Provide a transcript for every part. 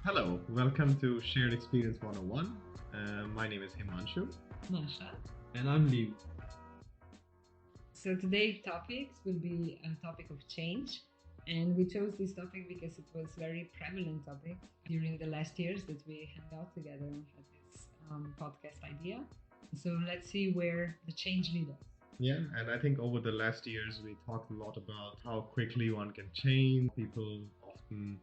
Hello, welcome to Shared Experience 101. My name is Himanshu. Masa. And I'm Lee. So today's topics will be a topic of change, and we chose this topic because it was very prevalent topic during the last years that we hung out together and had this podcast idea. So let's see where the change leads us. Yeah, and I think over the last years we talked a lot about how quickly one can change. People often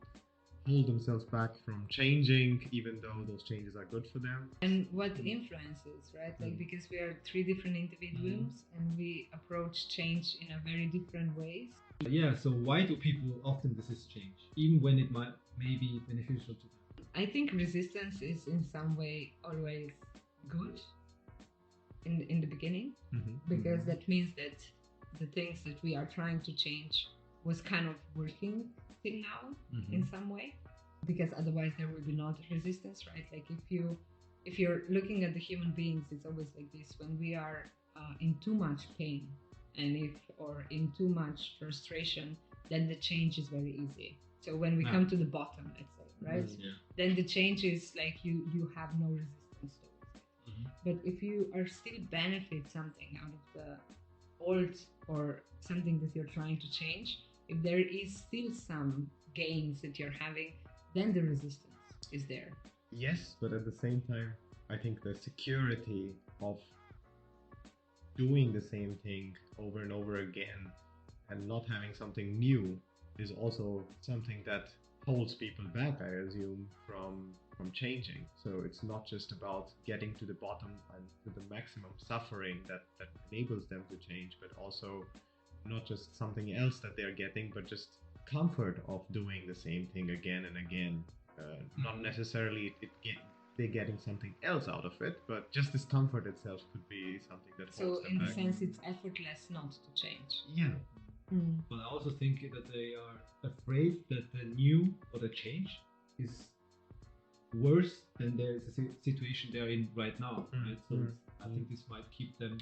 hold themselves back from changing, even though those changes are good for them. And what influences, right? Like, because we are three different individuals and we approach change in a very different ways. Yeah, so why do people often resist change, even when it may be beneficial to them? I think resistance is in some way always good in the beginning, because that means that the things that we are trying to change was kind of working till now in some way, because otherwise there will be not resistance, right? Like if you're looking at the human beings, it's always like this: when we are in too much pain or in too much frustration, then the change is very easy. So when we come to the bottom, let's say, right, then the change is like you have no resistance to it. But if you are still benefit something out of the old or something that you're trying to change, if there is still some gains that you're having, then the resistance is there. Yes, but at the same time, I think the security of doing the same thing over and over again and not having something new is also something that holds people back, I assume, from changing. So it's not just about getting to the bottom and to the maximum suffering that enables them to change, but also not just something else that they're getting, but just comfort of doing the same thing again and again. Not necessarily they're getting something else out of it, but just this comfort itself could be something that holds So them in back. the sense, it's effortless not to change. Yeah. But I also think that they are afraid that the new or the change is worse than the situation they are in right now. Right? So I think this might keep them.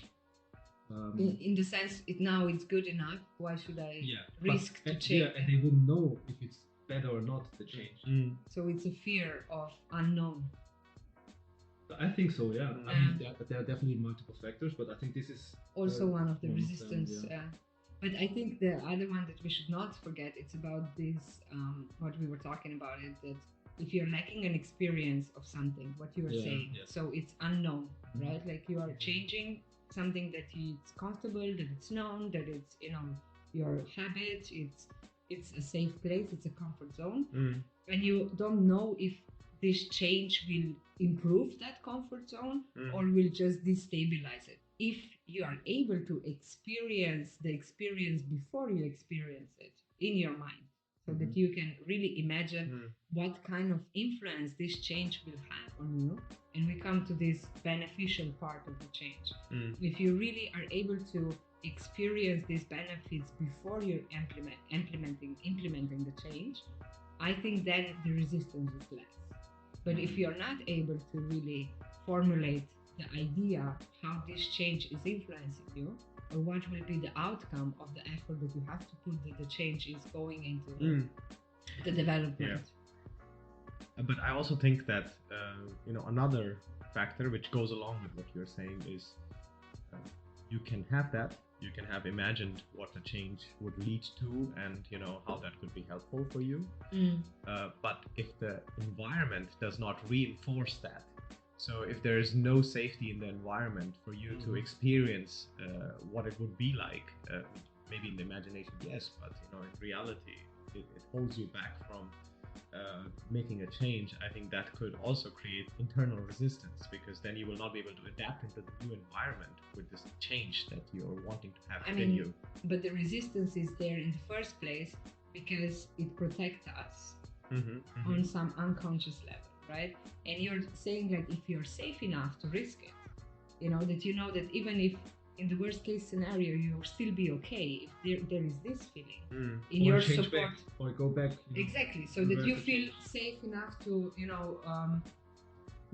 In the sense, now it's good enough. Why should I risk to change? Yeah, and they wouldn't know if it's better or not the change. So it's a fear of unknown. I think so. Yeah. I mean, there are definitely multiple factors, but I think this is also one of the resistance. Of them, But I think the other one that we should not forget, it's about this, what we were talking about, it that if you're lacking an experience of something, what you are saying, so it's unknown, right? Like you are changing something that it's comfortable, that it's known, that it's, your habit, it's a safe place, it's a comfort zone, and you don't know if this change will improve that comfort zone or will just destabilize it. If you are able to experience the experience before you experience it in your mind, so that you can really imagine what kind of influence this change will have on you, and we come to this beneficial part of the change. If you really are able to experience these benefits before you're implementing the change, I think then the resistance is less. But if you're not able to really formulate the idea how this change is influencing you, or what will be the outcome of the effort that you have to put that the change is going into the development. But I also think that another factor which goes along with what you're saying is you can have that. You can have imagined what the change would lead to, and how that could be helpful for you. But if the environment does not reinforce that, so if there is no safety in the environment for you to experience what it would be like, maybe in the imagination, yes, but in reality, it holds you back from making a change. I think that could also create internal resistance, because then you will not be able to adapt into the new environment with this change that you're wanting to have within you. But the resistance is there in the first place because it protects us on some unconscious level, right? And you're saying, like, if you're safe enough to risk it, that even if in the worst case scenario you will still be okay, if there is this feeling in your support back, or go back, exactly, so that you feel safe enough to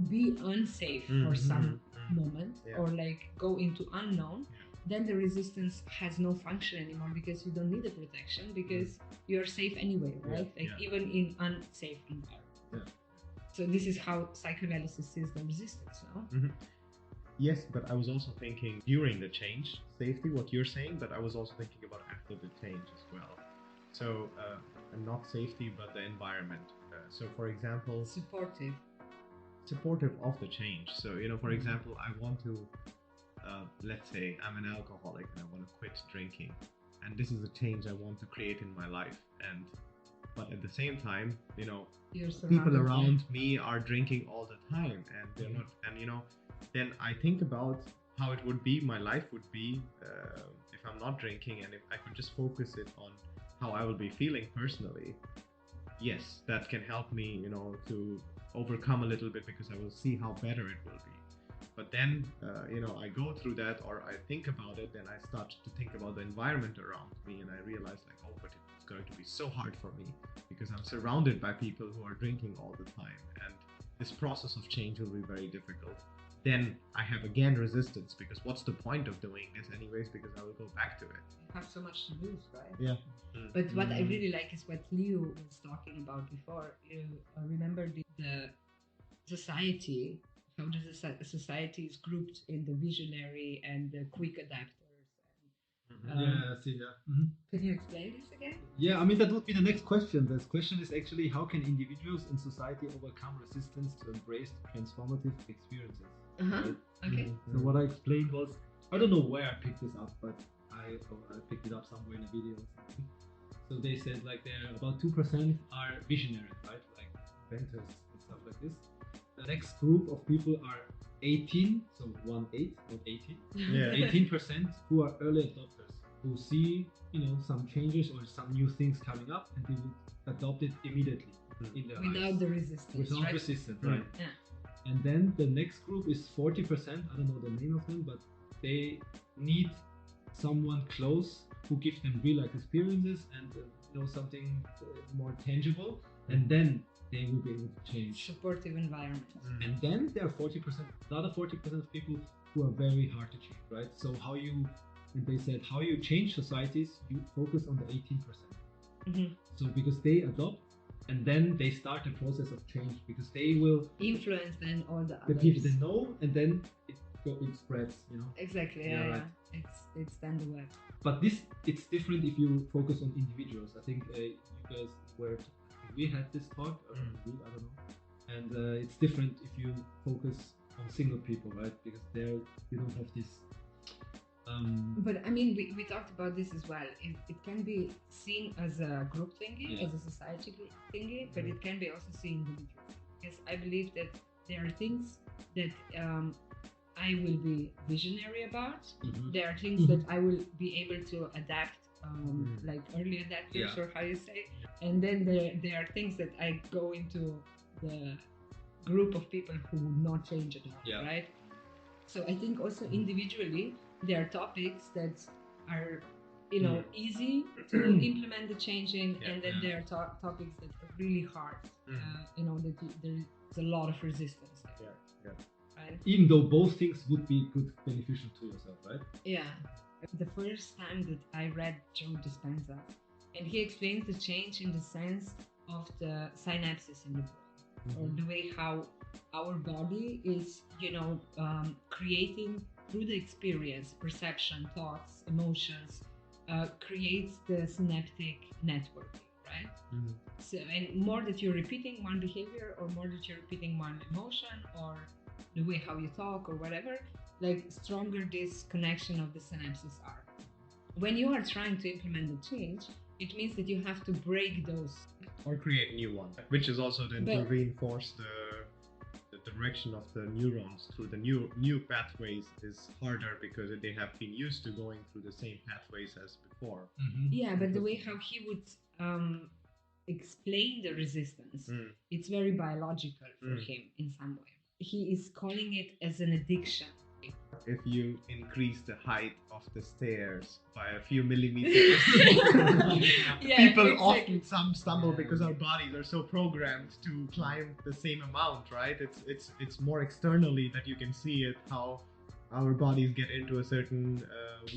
be unsafe for some moment, or like go into unknown, then the resistance has no function anymore, because you don't need the protection, because you're safe anyway, right? Even in unsafe environment. So this is how psychoanalysis sees the resistance, no? Mm-hmm. Yes, but I was also thinking during the change, safety, what you're saying, but I was also thinking about after the change as well. So, and not safety, but the environment. So, for example, supportive of the change. So, for example, I want to, let's say I'm an alcoholic and I want to quit drinking, and this is a change I want to create in my life. But at the same time, people around me are drinking all the time, and they're not, and then I think about how it would be, my life would be, if I'm not drinking, and if I could just focus it on how I will be feeling personally. Yes, that can help me, to overcome a little bit, because I will see how better it will be. But then, I go through that, or I think about it, then I start to think about the environment around me, and I realize like, oh, but it's going to be so hard for me because I'm surrounded by people who are drinking all the time, and this process of change will be very difficult. Then I have again resistance, because what's the point of doing this anyways, because I will go back to it. You have so much to lose, right? Yeah. But what I really like is what Leo was talking about before. You remember the society, how the society is grouped in the visionary and the quick adapters. Can you explain this again? Yeah, I mean, that would be the next question. The question is actually, how can individuals in society overcome resistance to embrace transformative experiences? Right? Okay. So what I explained was, I don't know where I picked this up, but I picked it up somewhere in a video or something. So they said like there about 2% are visionary, right? Like inventors and stuff like this. The next group of people are 18, so 18, not 18. Yeah. 18% who are early adopters, who see some changes or some new things coming up, and they would adopt it immediately in their without lives. The resistance. Without right? resistance, right? Yeah. And then the next group is 40%. I don't know the name of them, but they need someone close who gives them real life experiences and something more tangible, and then they will be able to change. Supportive environment. And then there are 40%, another 40% of people who are very hard to change, right? So and they said how you change societies, you focus on the 18%. So because they adopt, and then they start the process of change, because they will influence then all the others. People they know, and then it spreads, Exactly. Yeah. Right. It's then the web. But it's different if you focus on individuals. I think you guys we had this talk, I don't know, and it's different if you focus on single people, right? Because there you don't have this. But I mean, we talked about this as well. It can be seen as a group thingy, as a society group thingy, but it can be also seen individually. Because I believe that there are things that I will be visionary about. There are things that I will be able to adapt, like early adapters, or how you say. And then there are things that I go into the group of people who would not change at all, right? So I think also individually, there are topics that are, easy to implement the change in, and then there are topics that are really hard. That there's a lot of resistance there. Right? Even though both things would be beneficial to yourself, right? Yeah. The first time that I read Joe Dispenza, and he explains the change in the sense of the synapses in the brain, or the way how our body is, creating through the experience, perception, thoughts, emotions, creates the synaptic network, right? So, and more that you're repeating one behavior, or more that you're repeating one emotion, or the way how you talk, or whatever, like stronger this connection of the synapses are. When you are trying to implement the change, it means that you have to break those. Or create new ones, which is also then to reinforce the direction of the neurons through the new pathways is harder, because they have been used to going through the same pathways as before. Yeah, but the way how he would explain the resistance, it's very biological for him in some way. He is calling it as an addiction. If you increase the height of the stairs by a few millimeters, people often stumble because our bodies are so programmed to climb the same amount, right? It's more externally that you can see it, how our bodies get into a certain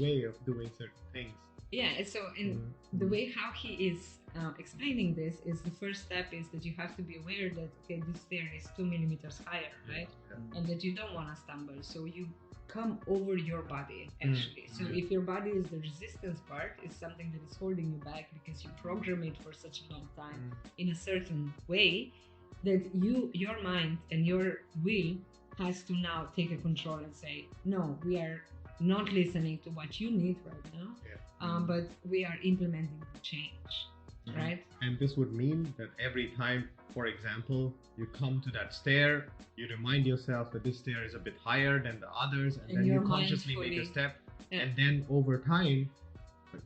way of doing certain things. Yeah, so in the way how he is explaining this is the first step is that you have to be aware that, okay, this stair is 2 millimeters higher, right? And that you don't want to stumble. So you come over your body, actually. So if your body is the resistance part, is something that is holding you back because you program it for such a long time in a certain way, that your mind and your will has to now take a control and say, no, we are not listening to what you need right now, but we are implementing the change, right? And this would mean that every time, for example, you come to that stair, you remind yourself that this stair is a bit higher than the others, and then you consciously make a step, and then over time,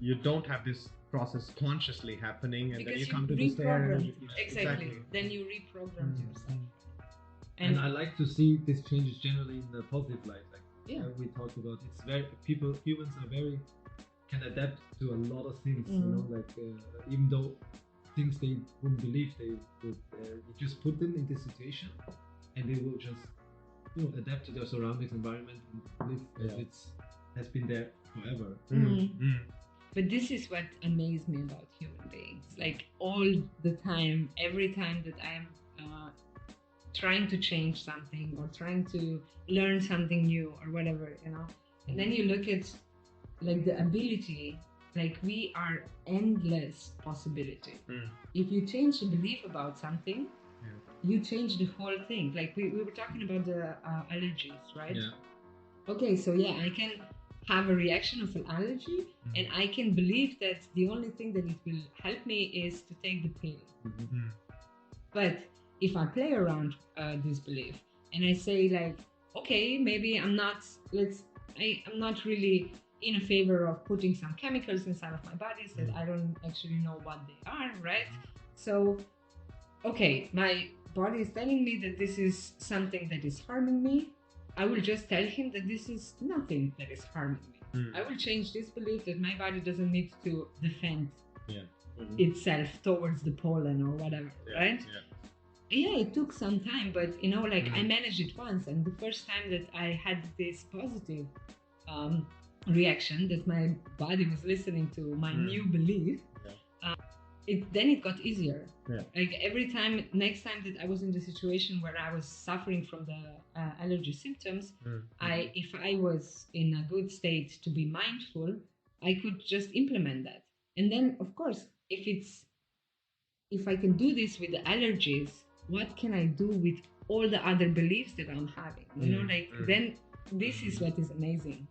you don't have this process consciously happening, and because then you come to the stair. And exactly. Then you reprogram yourself. And I like to see these changes generally in the positive light. Like we talked about, it's very humans are very can adapt to a lot of things. You know, like even though things they wouldn't believe, they would you just put them in this situation, and they will just adapt to their surroundings, environment, and live as it's has been there forever. But this is what amazes me about human beings. Like all the time, every time that I am trying to change something or trying to learn something new or whatever, and then you look at like the ability, like we are endless possibility. If you change the belief about something, you change the whole thing. Like we were talking about the allergies, right? Okay, so I can have a reaction of an allergy, and I can believe that the only thing that it will help me is to take the pill. But if I play around this belief and I say like, okay, maybe I'm not really in a favor of putting some chemicals inside of my body that I don't actually know what they are, right? So, okay, my body is telling me that this is something that is harming me. I will just tell him that this is nothing that is harming me. I will change this belief that my body doesn't need to defend itself towards the pollen or whatever, right? Yeah, it took some time, but I managed it once, and the first time that I had this positive reaction that my body was listening to my new belief, then it got easier. Like every time, next time that I was in the situation where I was suffering from the allergy symptoms, if I was in a good state to be mindful, I could just implement that. And then, of course, if I can do this with the allergies, what can I do with all the other beliefs that I'm having? Then this is what is amazing.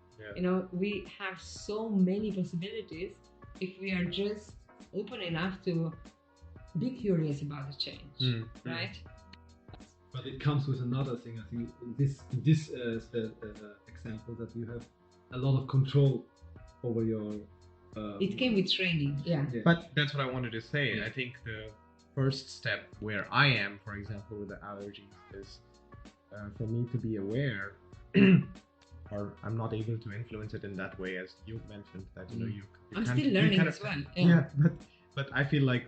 We have so many possibilities if we are just open enough to be curious about the change, right? But it comes with another thing. I think in this example that you have a lot of control over your. It came with training, But that's what I wanted to say. I think the first step where I am, for example, with the allergies, is for me to be aware, or I'm not able to influence it in that way, as you mentioned that you. I'm still learning as well. But I feel like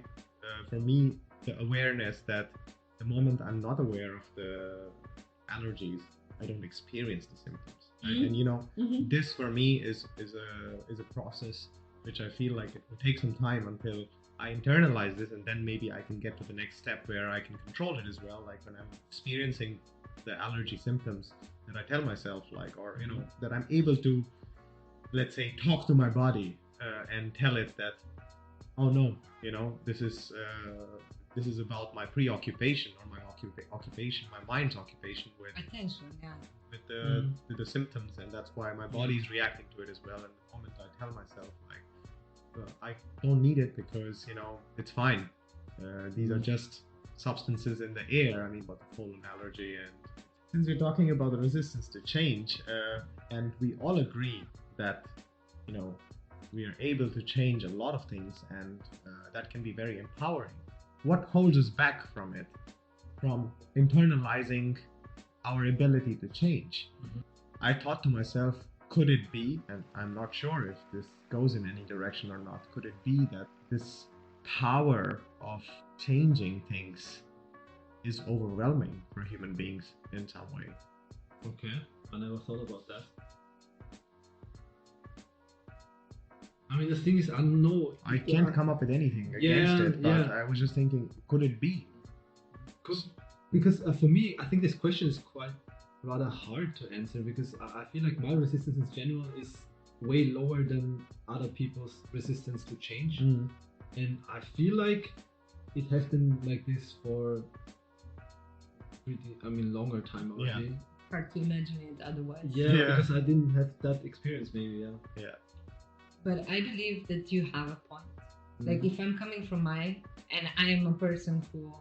for me, the awareness that the moment I'm not aware of the allergies, I don't experience the symptoms. And this for me is a process which I feel like it will take some time until I internalize this, and then maybe I can get to the next step where I can control it as well. Like when I'm experiencing the allergy symptoms, that I tell myself or that I'm able to, let's say, talk to my body and tell it that, oh no, this is about my preoccupation or my occupation, my mind's occupation with attention, with the symptoms, and that's why my body is reacting to it as well. And the moment I tell myself I don't need it because it's fine. These are just substances in the air. I mean, but the pollen allergy. And since we're talking about the resistance to change, and we all agree that we are able to change a lot of things, and that can be very empowering. What holds us back from it, from internalizing our ability to change? I thought to myself, could it be, and I'm not sure if this goes in any direction or not, could it be that this power of changing things is overwhelming for human beings in some way? Okay, I never thought about that. I mean, the thing is, I don't know. I can't come up with anything against it, but I was just thinking, could it be? Because for me, I think this question is quite rather hard to answer, because I feel like my resistance in general is way lower than other people's resistance to change. And I feel like it has been like this for longer time already. Yeah. Hard to imagine it otherwise. Yeah, because I didn't have that experience maybe, Yeah. But I believe that you have a point. Like if I'm coming from and I am a person who,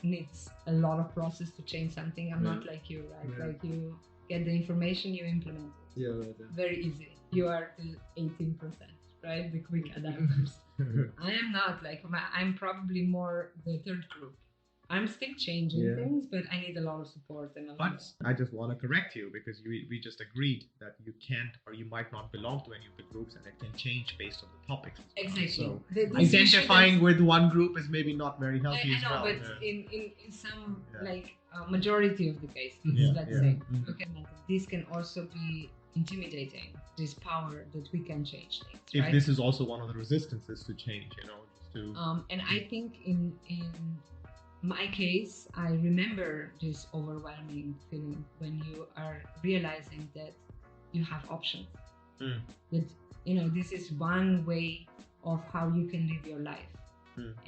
needs a lot of process to change something. I'm not like you, right? Yeah. Like you get the information, you implement it. Yeah, right. Very easy. You are the 18%, right? The quick adapters. I am not like, I'm probably more the third group. I'm still changing things, but I need a lot of support and But I just want to correct you, because we just agreed that you can't, or you might not belong to any of the groups, and it can change based on the topics. Exactly. So identifying with one group is maybe not very healthy as well. But in some majority of the cases, let's say, okay, this can also be intimidating. This power that we can change things. If this is also one of the resistances to change, just to. And I think in my case, I remember this overwhelming feeling when you are realizing that you have options. That, this is one way of how you can live your life.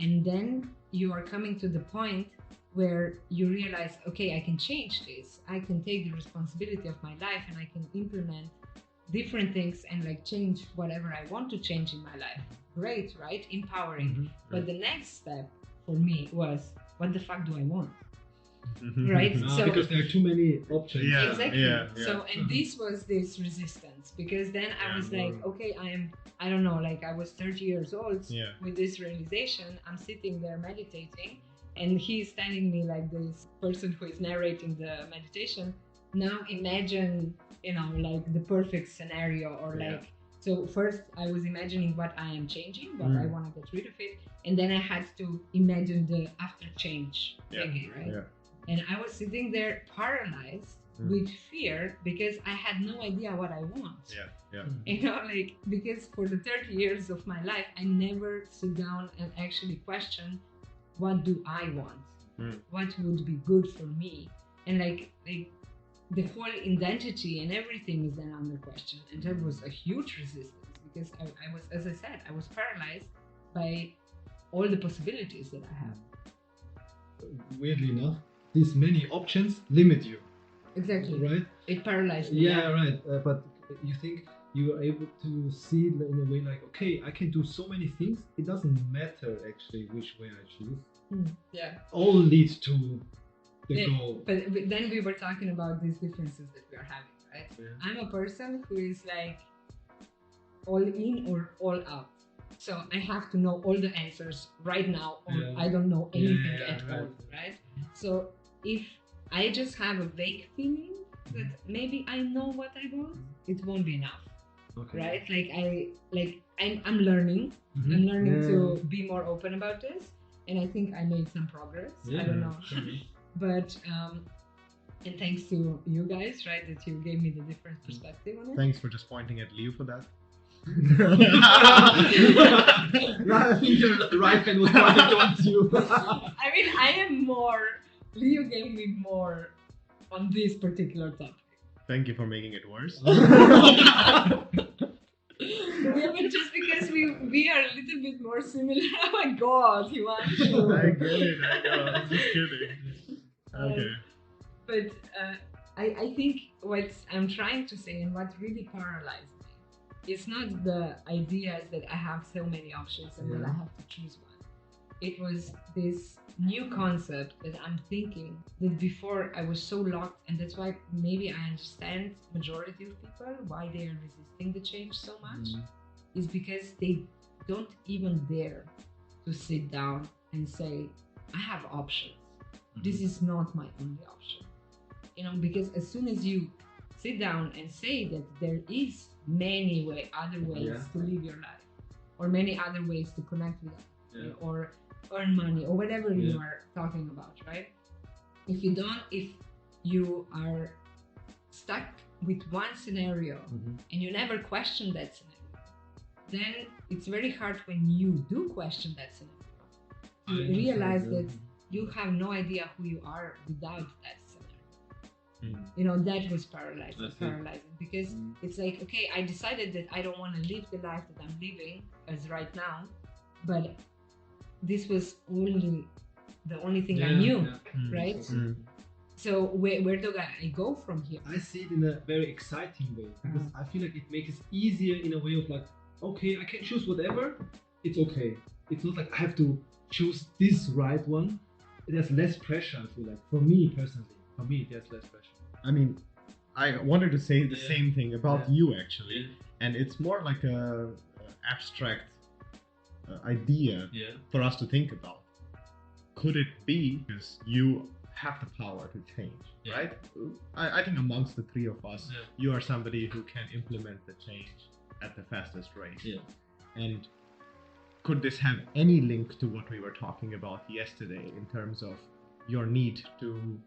And then you are coming to the point where you realize, okay, I can change this. I can take the responsibility of my life and I can implement different things and change whatever I want to change in my life. Great, right? Empowering. But the next step for me was, what the fuck do I want? Right? So because there are too many options. Yeah, exactly. Yeah. So, and this was this resistance, because then I was like, okay, I don't know, I was 30 years old with this realization. I'm sitting there meditating, and he's telling me, like, this person who is narrating the meditation, now imagine, the perfect scenario, or so first I was imagining what I am changing, what I want to get rid of it, and then I had to imagine the after change thinking, right? Yeah. And I was sitting there paralyzed with fear, because I had no idea what I want. Because for the 30 years of my life, I never sit down and actually question, what do I want? What would be good for me? And the whole identity and everything is then under question. And there was a huge resistance, because I was, as I said, I was paralyzed by all the possibilities that I have. Weirdly enough, these many options limit you. Exactly. Right? It paralyzed me. Yeah, right. But you think you are able to see it in a way like, okay, I can do so many things. It doesn't matter actually which way I choose. All leads to the goal. But then we were talking about these differences that we are having, right? Yeah. I'm a person who is all in or all out. So I have to know all the answers right now, or I don't know anything at all, right? So if I just have a vague feeling that maybe I know what I want, it won't be enough, right? I'm learning. I'm learning to be more open about this, and I think I made some progress. I don't know, but and thanks to you guys, right, that you gave me the different perspective on it. Thanks for just pointing at Leo for that. I think your right hand was pointing towards you. I mean, Leo gave me more on this particular topic. Thank you for making it worse. But just because we are a little bit more similar. Oh my god, Himanshu. I get it, I know. I'm just kidding. Okay. But I think what I'm trying to say, and what really paralyzed me, it's not the ideas that I have so many options and that I have to choose one. It was this new concept that I'm thinking that before I was so locked, and that's why maybe I understand majority of people why they are resisting the change so much, is because they don't even dare to sit down and say, I have options. This is not my only option. Because as soon as you sit down and say that there is many other ways to live your life, or many other ways to connect with others, or earn money, or whatever you are talking about, right? If you are stuck with one scenario and you never question that scenario, then it's very hard when you do question that scenario. You realize that you have no idea who you are without that scenario. You know, that was paralyzing because it's like, okay, I decided that I don't want to live the life that I'm living as right now, but this was only the only thing I knew, right? So where do I go from here? I see it in a very exciting way because I feel like it makes it easier in a way of like, okay, I can choose whatever, it's okay. It's not like I have to choose this right one. There's less pressure, I feel like. For me personally, there's less pressure. I mean, I wanted to say the same thing about you actually, and it's more like a abstract idea for us to think about. Could it be because you have the power to change, right? I think amongst the three of us, you are somebody who can implement the change at the fastest rate. And could this have any link to what we were talking about yesterday in terms of your need to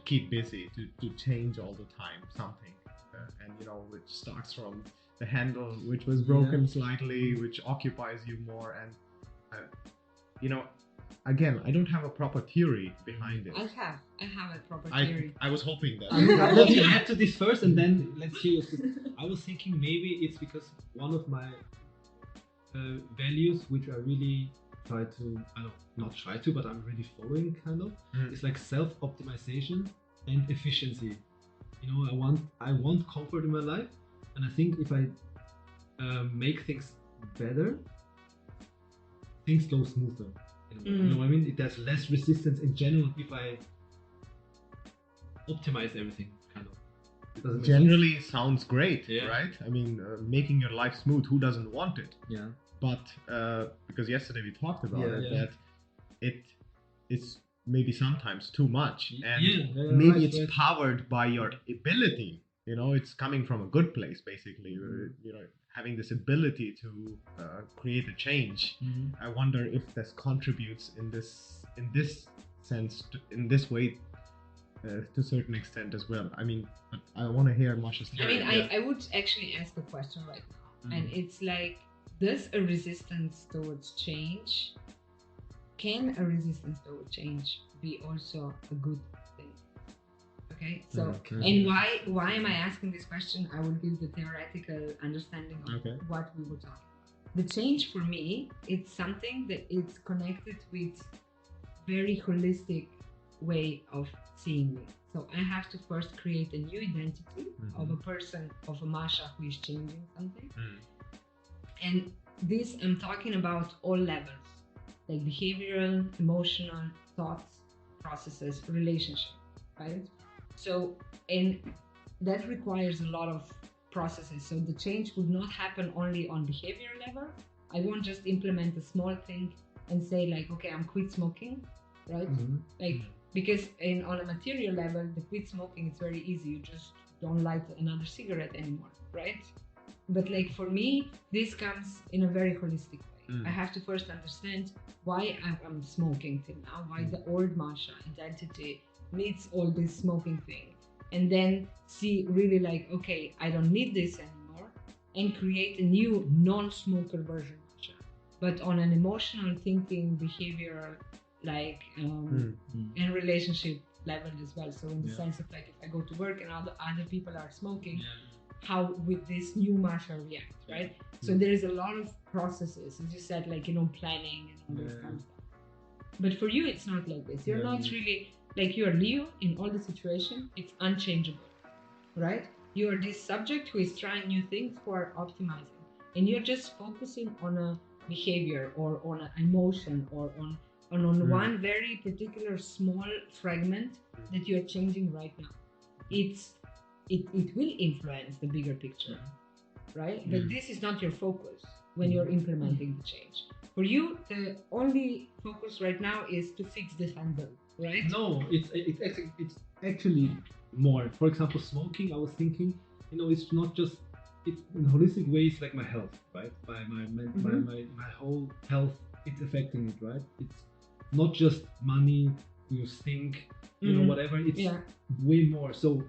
keep busy, to change all the time something, and you know, which starts from the handle which was broken slightly, which occupies you more, and you know, again, I don't have a proper theory behind it. I have a proper theory. I was hoping that. Let's add to this first, and then let's hear. I was thinking maybe it's because one of my values, which I really try to, but I'm really following kind of. It's like self-optimization and efficiency. You know, I want comfort in my life, and I think if I make things better, things go smoother. You know what I mean? There's less resistance in general if I optimize everything, kind of. Generally sounds great, right? I mean, making your life smooth, who doesn't want it? Yeah. But because yesterday we talked about that it is maybe sometimes too much, and maybe it's powered by your ability. You know, it's coming from a good place, basically. You know, having this ability to create a change. I wonder if this contributes in this sense, in this way, to a certain extent as well. I mean, but I want to hear Masha's theory. I mean, I would actually ask a question right now, and it's like, does a resistance towards change, can a resistance towards change be also a good thing? Okay, so and why am I asking this question? I will give the theoretical understanding of what we were talking about. The change for me, it's something that it's connected with very holistic way of seeing me. So I have to first create a new identity of a person, of a Masha who is changing something. And this, I'm talking about all levels, like behavioral, emotional, thoughts, processes, relationship, right? So, and that requires a lot of processes. So the change would not happen only on behavior level. I won't just implement a small thing and say like, okay, I'm quit smoking, right? Like, because on a material level, the quit smoking, it's very easy. You just don't light another cigarette anymore, right? But like for me, this comes in a very holistic way. I have to first understand why I'm smoking till now, why the old Masha identity needs all this smoking thing, and then see really like, okay, I don't need this anymore, and create a new non-smoker version Masha, but on an emotional thinking, behavioral, like and relationship level as well. So in the sense of like, if I go to work and other people are smoking, how would this new Masha react, right? So there is a lot of processes, as you said, like, you know, planning and all this kind of stuff. But for you, it's not like this. You're not really, like, you're Leo in all the situation. It's unchangeable, right? You're this subject who is trying new things, who are optimizing. And you're just focusing on a behavior or on an emotion or on one very particular small fragment that you're changing right now. It will influence the bigger picture, right? But this is not your focus when you're implementing the change. For you, the only focus right now is to fix the handle, right? No, it's actually more. For example, smoking, I was thinking, you know, it's not just, it's in a holistic way, it's like my health, right? My whole health, it's affecting it, right? It's not just money, you stink, you know, whatever, it's way more. So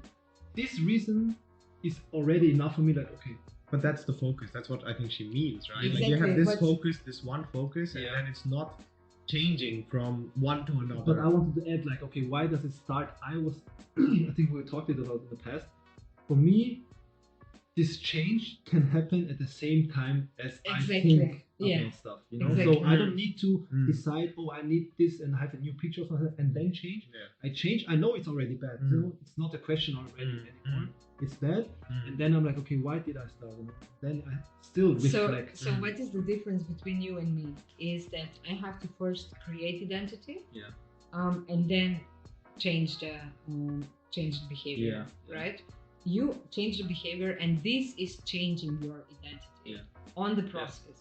this reason is already enough for me, like, okay, But that's the focus. That's what I think she means, right? Exactly. Like you have this But focus, this one focus, and then it's not changing from one to another. But I wanted to add, like, okay, why does it start? I think we talked it about in the past. For me, this change can happen at the same time as I think about stuff, you know. So I don't need to decide, oh, I need this and have a new picture of myself and then change. I change. I know it's already bad. You know, it's not a question already anymore. It's bad, and then I'm like, okay, why did I start? You know? Then I still reflect. So what is the difference between you and me? Is that I have to first create identity, and then change the behavior, right? You change the behavior, and this is changing your identity on the process.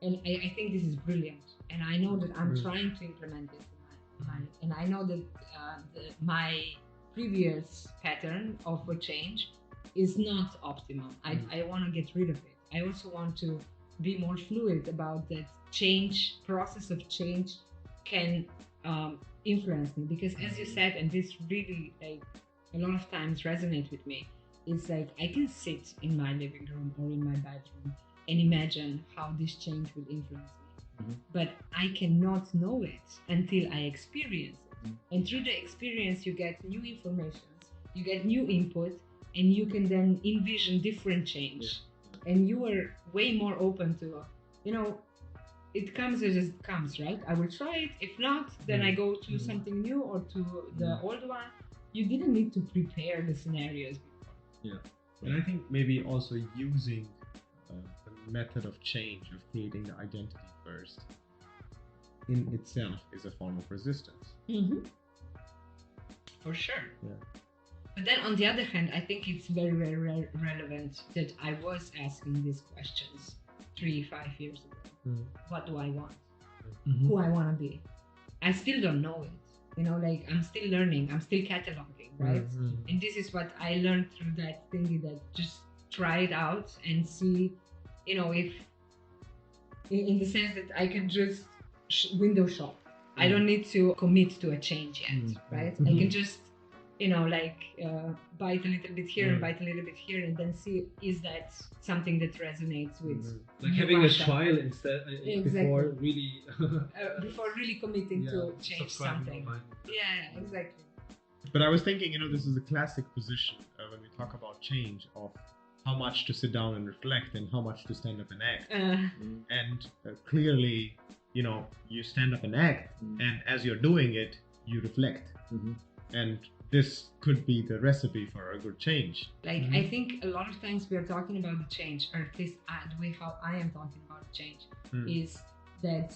And I think this is brilliant, and I know that I'm trying to implement it in my and I know that my previous pattern of a change is not optimal. I want to get rid of it. I also want to be more fluid about that process of change can influence me, because as you said, and this really like a lot of times resonates with me, it's like I can sit in my living room or in my bedroom and imagine how this change will influence me, but I cannot know it until I experience it. And through the experience you get new information, you get new input, and you can then envision different change, and you are way more open to, you know, it comes as it comes, right? I will try it. If not, then I go to something new or to the old one. You didn't need to prepare the scenarios before. And I think maybe also using the method of change, of creating the identity first, in itself is a form of resistance. For sure. But then on the other hand, I think it's very, very relevant that I was asking these questions 3-5 years ago. What do I want? Who I want to be? I still don't know it. You know, like I'm still learning. I'm still cataloging, right? And this is what I learned through that thingy, that just try it out and see, you know, if in the sense that I can just window shop. I don't need to commit to a change yet, right? I can just, you know, like bite a little bit here and bite a little bit here, and then see, is that something that resonates with like having a trial instead before really before really committing to change something. Exactly. But I was thinking, you know, this is a classic position when we talk about change, of how much to sit down and reflect and how much to stand up and act. And clearly, you know, you stand up and act, and as you're doing it, you reflect. And this could be the recipe for a good change. Like, I think a lot of times we are talking about the change, or at least the way how I am talking about change, is that,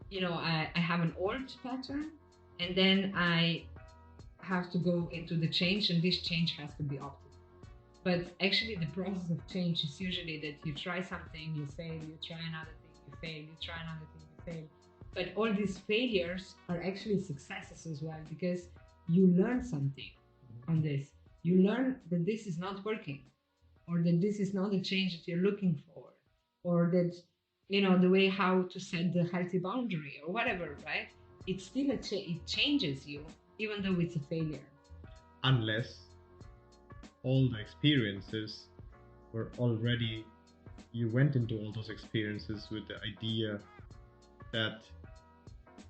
you know, I have an old pattern, and then I have to go into the change, and this change has to be optimal. But actually the process of change is usually that you try something, you fail, you try another thing, you fail, you try another thing, you fail. But all these failures are actually successes as well, because you learn something on this. You learn that this is not working, or that this is not the change that you're looking for, or that, you know, the way how to set the healthy boundary or whatever, right? It's still it changes you, even though it's a failure. Unless all the experiences were already, you went into all those experiences with the idea that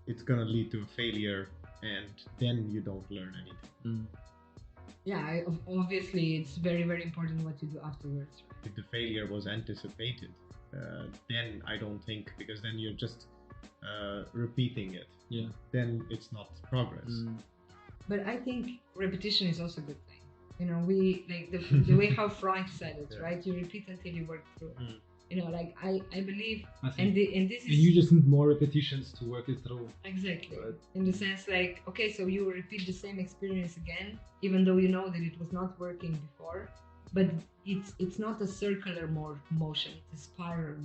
it's gonna lead to a failure, and then you don't learn anything. Yeah, obviously it's very, very important what you do afterwards, right? If the failure was anticipated, then I don't think, because then you're just repeating it. Then it's not progress. But I think repetition is also a good thing. You know, we like the way how Freud said it, right? You repeat until you work through. You know, like I believe, and this is, and you just need more repetitions to work it through. Exactly. Right. In the sense, like, okay, so you repeat the same experience again, even though you know that it was not working before, but it's not a circular motion; it's a spiral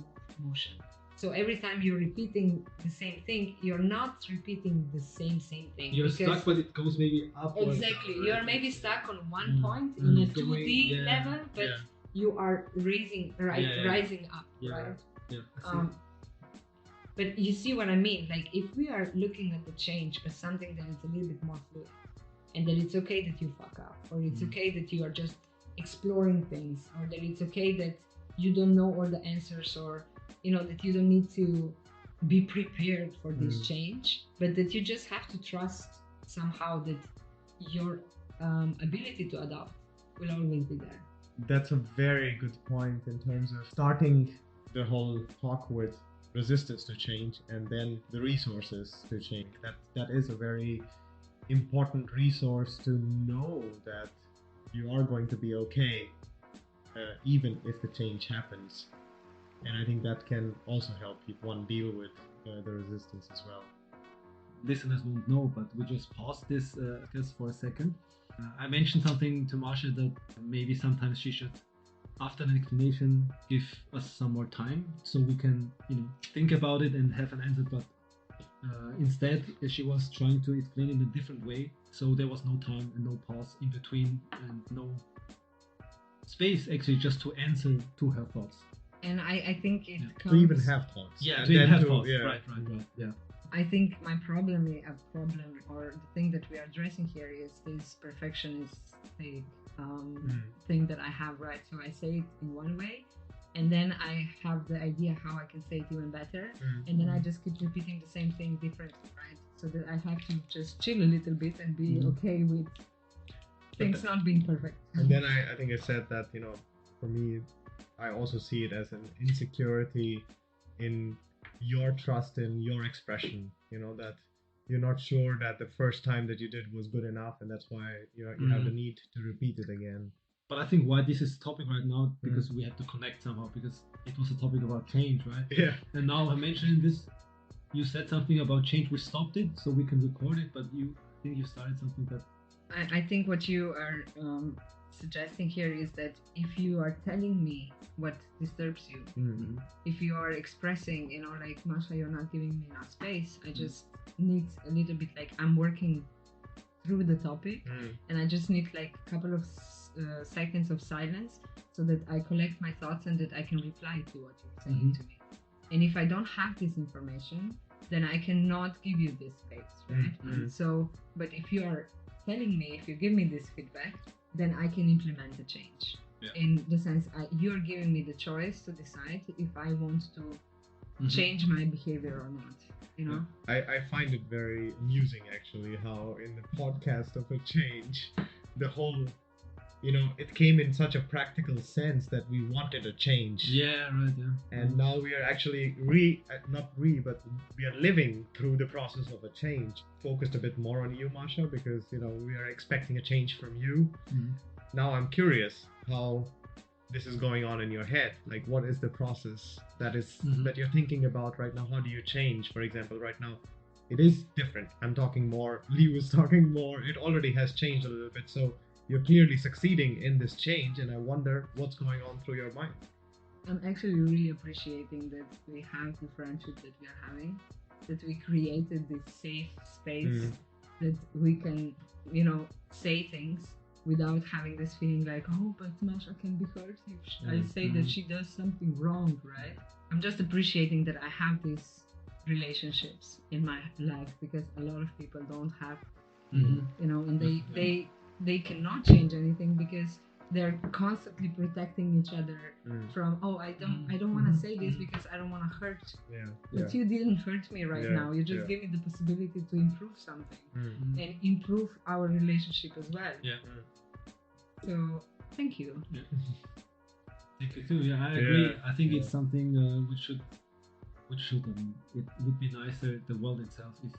motion. So every time you're repeating the same thing, you're not repeating the same thing. You're stuck, but it goes maybe up. Exactly. Or down, right? You're maybe stuck on one point in a 2D level, but you are rising up, right? But you see what I mean? Like, if we are looking at the change as something that is a little bit more fluid, and that it's okay that you fuck up, or it's okay that you are just exploring things, or that it's okay that you don't know all the answers, or that you don't need to be prepared for this change, but that you just have to trust somehow that your ability to adapt will always be there. That's a very good point in terms of starting the whole talk with resistance to change and then the resources to change. That is a very important resource to know that you are going to be okay, even if the change happens. And I think that can also help one deal with the resistance as well. Listeners won't know, but we just paused this just for a second. I mentioned something to Masha that maybe sometimes she should, after an explanation, give us some more time so we can, think about it and have an answer. But instead, she was trying to explain in a different way, so there was no time and no pause in between and no space actually just to answer to her thoughts. And I think it comes... To even have thoughts. Yeah, to even have thoughts. Right. Yeah. I think my problem, or the thing that we are addressing here, is this perfectionist thing that I have, right? So I say it in one way, and then I have the idea how I can say it even better, and then I just keep repeating the same thing differently, right? So that I have to just chill a little bit and be okay with things not being perfect. And then I think I said that, for me, I also see it as an insecurity in your trust in your expression, that you're not sure that the first time that you did was good enough, and that's why you have the need to repeat it again. But I think why this is topic right now, because we have to connect somehow, because it was a topic about change, right? Yeah. And now I'm mentioning this, you said something about change, we stopped it so we can record it, but I think you started something that... I think what you are suggesting here is that if you are telling me what disturbs you, if you are expressing, like, Masha, you're not giving me enough space, I just need a little bit, like, I'm working through the topic, and I just need like a couple of seconds of silence so that I collect my thoughts and that I can reply to what you're saying to me. And if I don't have this information, then I cannot give you this space, right? So, but if you are telling me, if you give me this feedback, then I can implement the change. Yeah. In the sense, you're giving me the choice to decide if I want to change my behavior or not. I find it very amusing, actually, how in the podcast of a change, the whole, it came in such a practical sense that we wanted a change. Yeah, right. Yeah. And now we are actually but we are living through the process of a change. Focused a bit more on you, Masha, because we are expecting a change from you. Now I'm curious how this is going on in your head. Like, what is the process that you're thinking about right now? How do you change? For example, right now it is different. I'm talking more, Lee was talking more. It already has changed a little bit, so you're clearly succeeding in this change, and I wonder what's going on through your mind. I'm actually really appreciating that we have the friendship that we are having, that we created this safe space that we can, say things without having this feeling like, oh, but Masha can be hurt if I say that she does something wrong, right? I'm just appreciating that I have these relationships in my life, because a lot of people don't have, and they cannot change anything because they're constantly protecting each other from, I don't want to say this because I don't want to hurt. But you didn't hurt me right now. You just gave me the possibility to improve something and improve our relationship as well. So thank you. Thank you too. Yeah, I agree. I think it's something it would be nicer, the world itself, if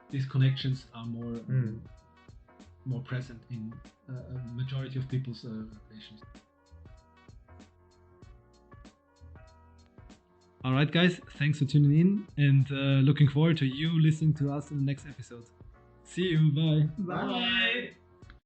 these connections are more present in a majority of people's relations. Alright guys, thanks for tuning in, and looking forward to you listening to us in the next episode. See you, bye. Bye.